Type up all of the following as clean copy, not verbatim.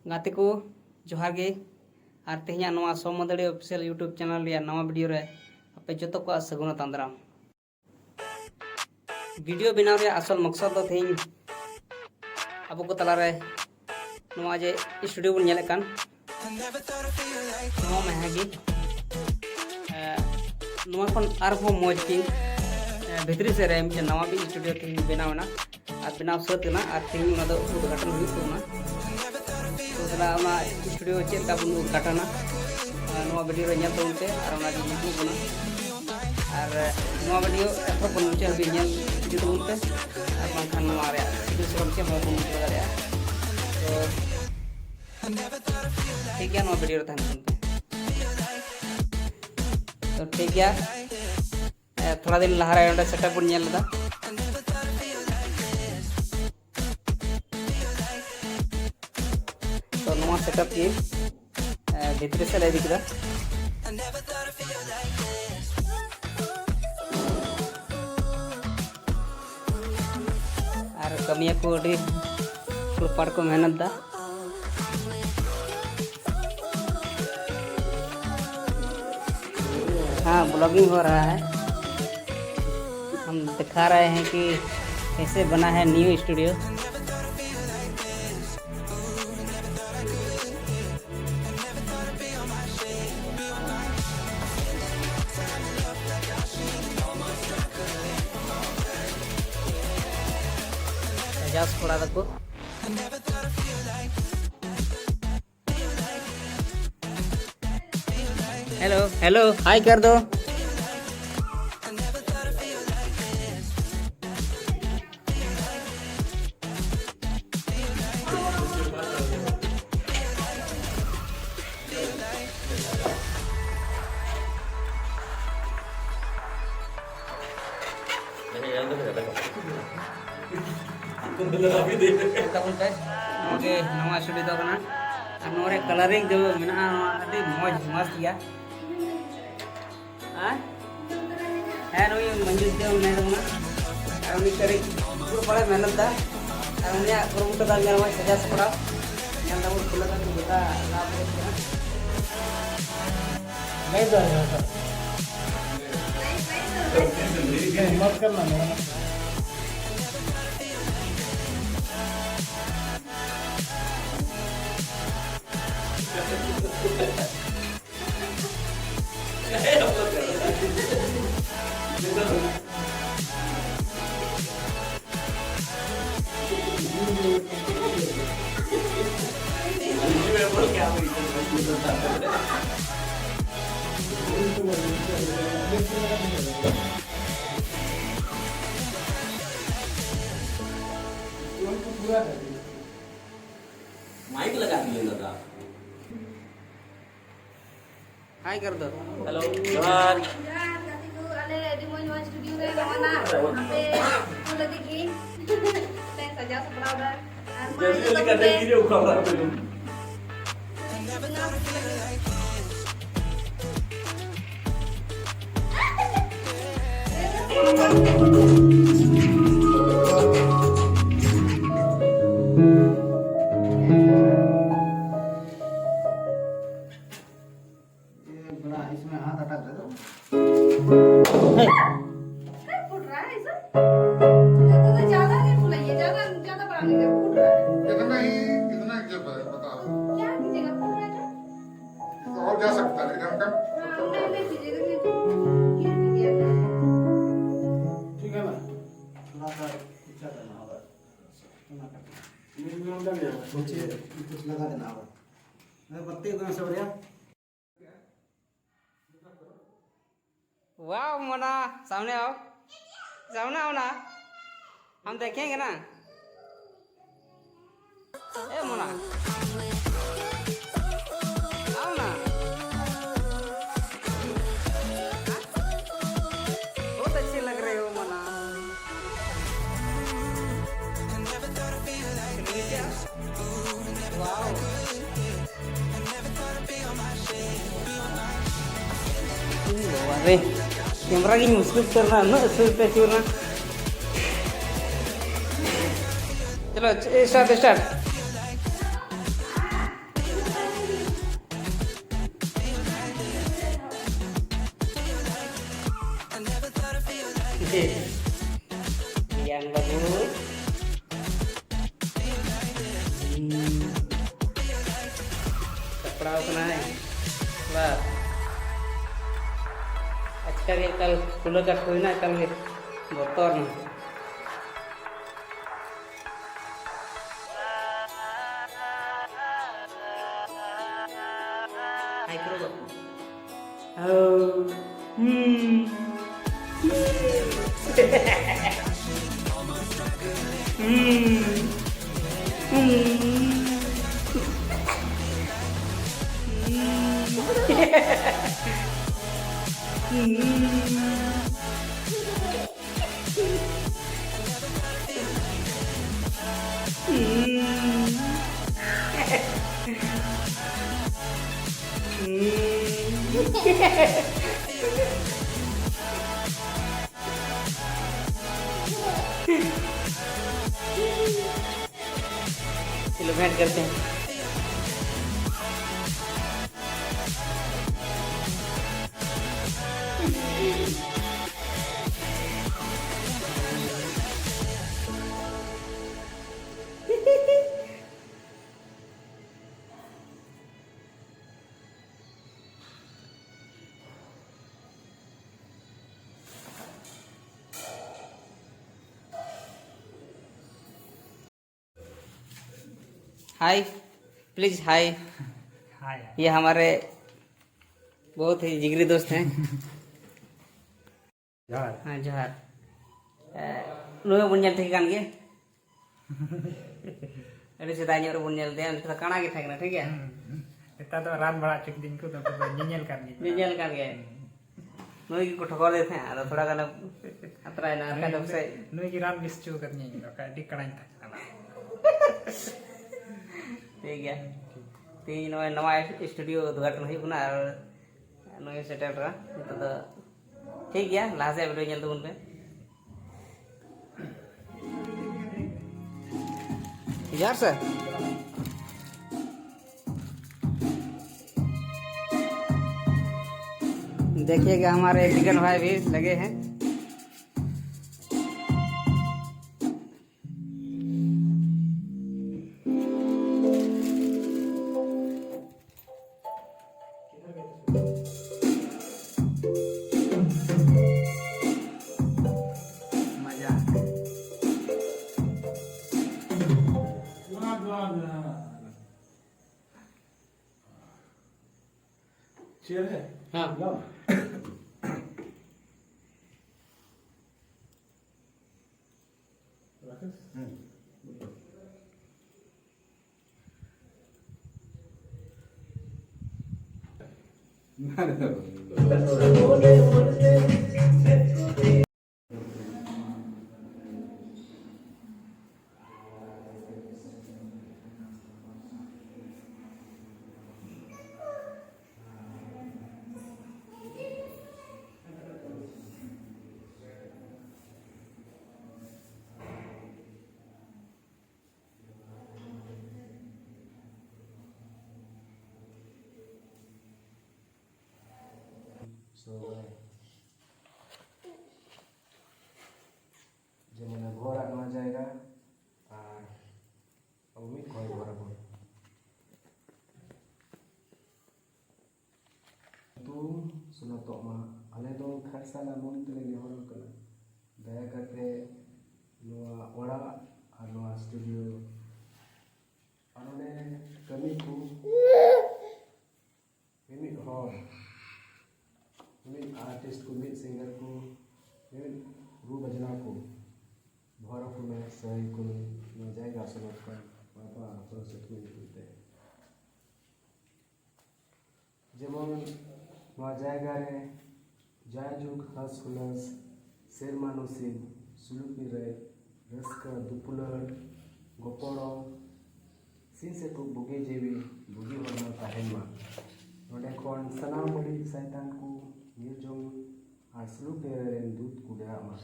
गाते को जोहार गे और तेहना नवा सोमदड़ी ऑफिशियल यूट्यूब चैनल रिया नवा वीडियो रे आपे जतो को सगुन तांद्राम वीडियो बनाव रे असल मकसद दो तेहन अब को तला रे नवा जे स्टूडियो बन नेले कान नवा महगी नवा कोन आर हो मौज की भितरी से रे नवा भी स्टूडियो तेहन बनावना और बनाव सतना और तेहन ना दो उद्घाटन हुई तोना स्टूडियो चेक का बन उद्घाटना वीडियो रे तो उनते और यूट्यूब बना और वीडियो एथो बन मुझे हबी तो उनते और बांखान वीडियो से हमसे हो बन दाड़ा तो ठीक है वीडियो रे तहन तो ठीक है थोड़ा दिन लहारे ओंडे सेटअप बन नेल दा तो नवा सेटअप की भीतरी से ले दिखदा और कमिया को अड़ी कुलपाड़ को मेहनत दा हाँ ब्लॉगिंग हो रहा है। हम दिखा रहे हैं कि कैसे बना है न्यू स्टूडियो। थोड़ा तक हेलो हेलो हाय कर दो। ओके नवा स्टूडियो दो कना नोरे कलरिंग जो मेना अति मौज मस्त गया हां है नोई मंजूर देव ने ना उनी करी पूरा बड़ा मेहनत दा और उनिया प्रोमोट दा नवा सजा सपड़ा यहां दा खुला का बेटा लाभ नहीं दो मत करना मेरा माइक लगा दिए दादा। हाय कर दो हेलो जोहार अले डिमोन स्टूडियो रे रवाना पे बोले देखी ते सजा सपड़ा जल्दी जल्दी कर दे वीडियो खबर पे तुम इसमें हाथ अटक दे दो फुट रहा है सर तो ज्यादा नहीं फुलाइए ज्यादा ज्यादा बड़ा नहीं फुट रहा है कितना जब बताओ क्या कीजिएगा फुट रहा है और जा सकता है लेकिन कम नहीं कीजिएगा क्या कीजिएगा ठीक है ना थोड़ा सा पीछा करना होगा नीचे कुछ लगा देना होगा पत्ते को से बढ़िया वाह मोना सामने आओ ना हम देखेंगे ना ए मोना आओ ना बहुत अच्छे लग रहे हो मोना वाह अरे कैमरा की मुश्किल करना ना सुनते चुना चलो start Yang bagus. Kepala kena है वाह अच्छा के कल खुला का कोई ना कल के बोतल ना हाय करो चलो भेंट करते हैं हाय प्लीज हाय हाय ये हमारे बहुत ही जिगरी दोस्त हैं यार हाँ जोहार नुए बन ñel kan ge अरे सेदाय ñor bun ñel de kita kana ge thakna ठीक है इतना तो रात बड़ा चुक दिन को तो नियल करनी ñel kan ge नुई को ठोकर देते हैं आधा थोड़ा गाना अतरा है ना kind of say नुई की रात मिस चु करनी है का दिकड़ाई था ठीक है तीन नवा नवा स्टूडियो उद्घाटन हुई ना और नया सेटल रहा तो ठीक है लास्ट वीडियो ñel तबन पे यार सर देखिएगा हमारे बिगन भाई भी लगे हैं मजा चेयर है हाँ যেমন ঘর আনা জায়গা আর আমি ঘর ভরাবো tu sunatok ma ale do kharsa namun tele nehor kana daya kate noa ora ar noa studio anone kami ku mimi hor mimi artist ku mimi singer ku mimi ru bajna ku भरा को मैं सही को न जाएगा समझ कर बाबा सरस्वती बोलते हैं जेमन न जाएगा रे जायजुग हस हुलस शेर मानुसी सुलुकी रे रस्का दुपुलर गोपड़ो सिन से को बुगे जेवी बुगी होना ताहेमा नोडे कोन सनाम बड़ी शैतान को निर्जों आर सुलुकी रे दूध कुड़ा मा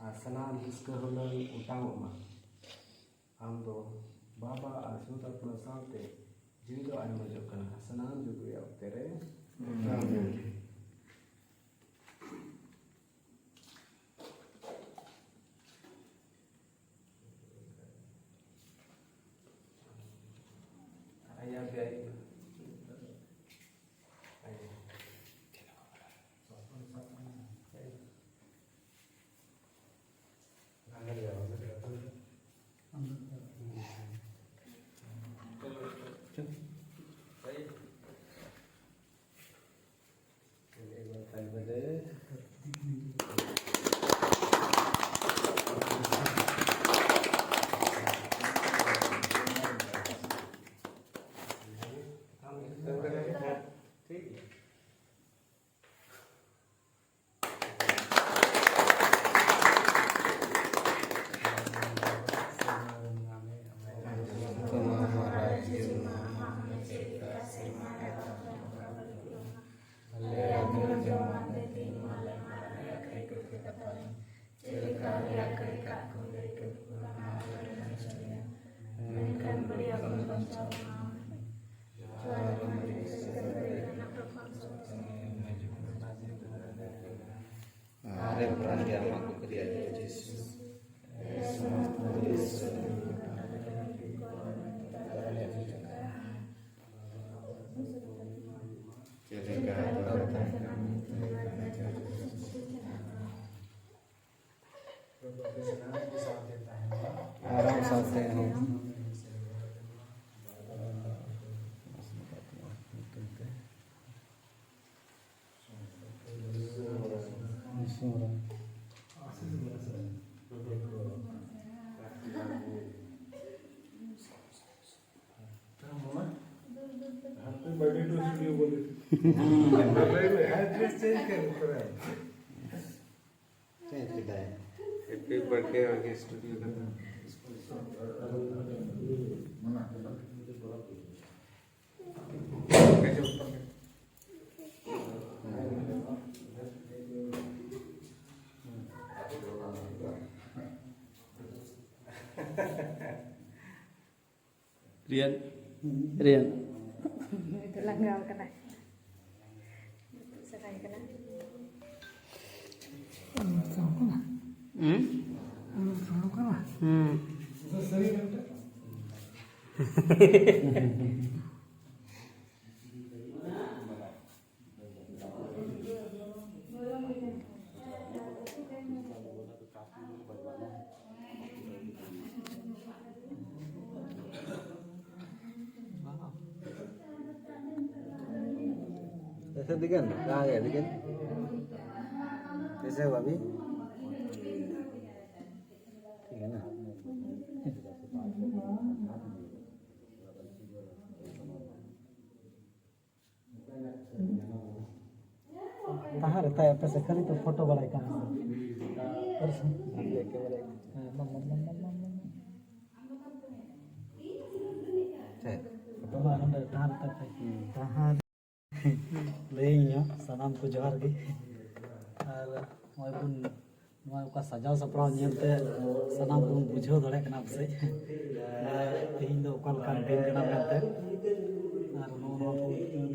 আর সানাম হিসকে হলেন উঠাঙমা আম দো বাবা আর সুতা আপনা সাথে জিবিত আইমা জকনা সানাম জুগরি অক্তেরে Hargai. आराम साथे हो Happy birthday lagi studio kan. Rian Itu langgaw ka na. Sakay ka na. ऐसे दिखन कहाँ गया दिखन कैसे हुआ अभी ठीक है ना कहाँ रहता है पैसे खाली तो फोटो बड़ा कहाँ लैया सामान को जोहार गे और नॉय बुन नॉय का सजाव सपड़ाव नेलते सामान को बुझो दड़े कना से तेहिं दो ओकल कान दिन कना मेलते और नो नो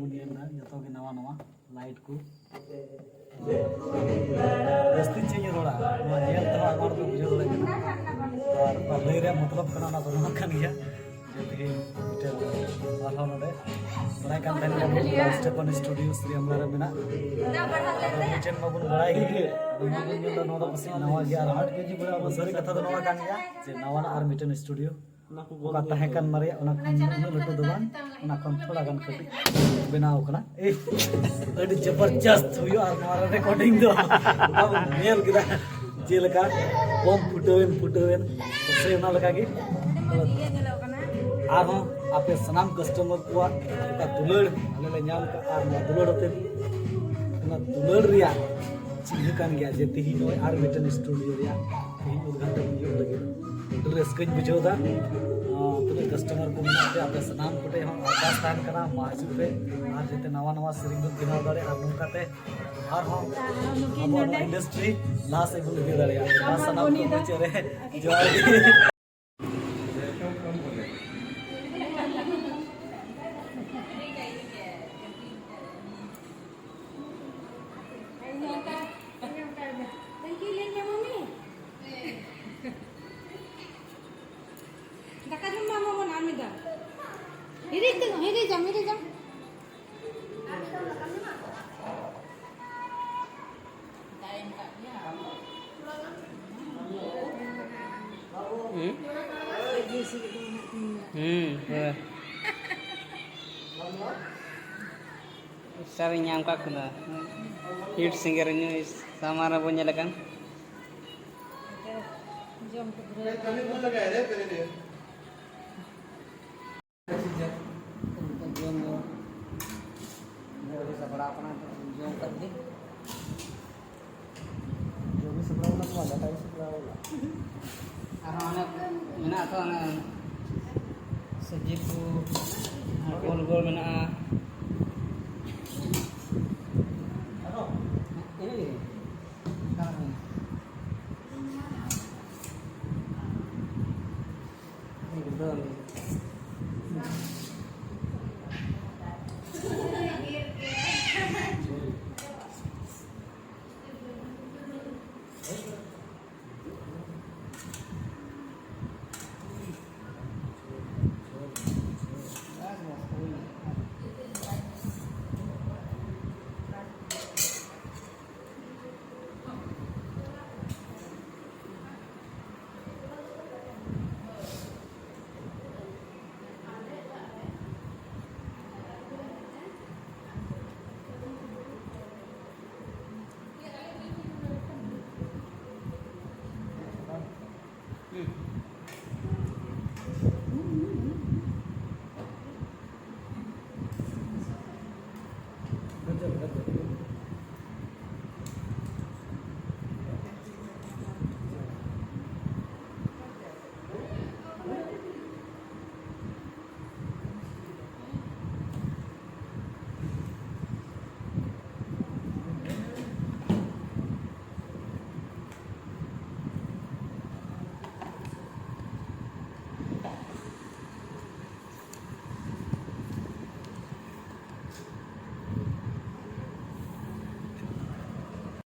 बुन नेलना जतो के नवा नवा लाइट को दस्ती चाहिए थोड़ा नॉय नेल तो आमार को बुझो दड़े कना और पहले रे मतलब कना ना दोनों कान गया jadi hotel mahal node mulai kan tadi kan Stephen Studio Sri Amara mena kitchen ma bun badai gi mabun nyata noda pasi nawa gi ar 8 kg bada basari katha do nawa kan gya je nawa na ar mitten studio oka tahe kan mare ona kan latu do bang ona kan thoda gan khati benaw kana adi jabardast huyo ar mara recording do ab mel gida jelaka bom putowen se ona laka gi आरो आपे सनाम customer को का दुलड़ आले ᱧᱟᱢ का are दुलड़ होते ना दुलड़ रिया चिन्ह कान गया जे तिहि नय आर मिटन स्टूडियो रिया तिहि उद्घाटन यो लगे ड्रेस कज बुझोदा तने कस्टमर को मिलते आपे सनाम कोटे हम आकाश तान कना माजू पे आर जते नवा नवा सिरिंग दो दिनाव दारे आर नुकाते आर हम अब इंडस्ट्री लास एबुल दे दारे आ सनाम को चरे जोर Hiri jam. Sering nyangka kena hit singer ini sama rabo nyalakan. Jogi seberapa nak ada kayu seberapa lah. Anak menak tu anak sejitu gol-gol menak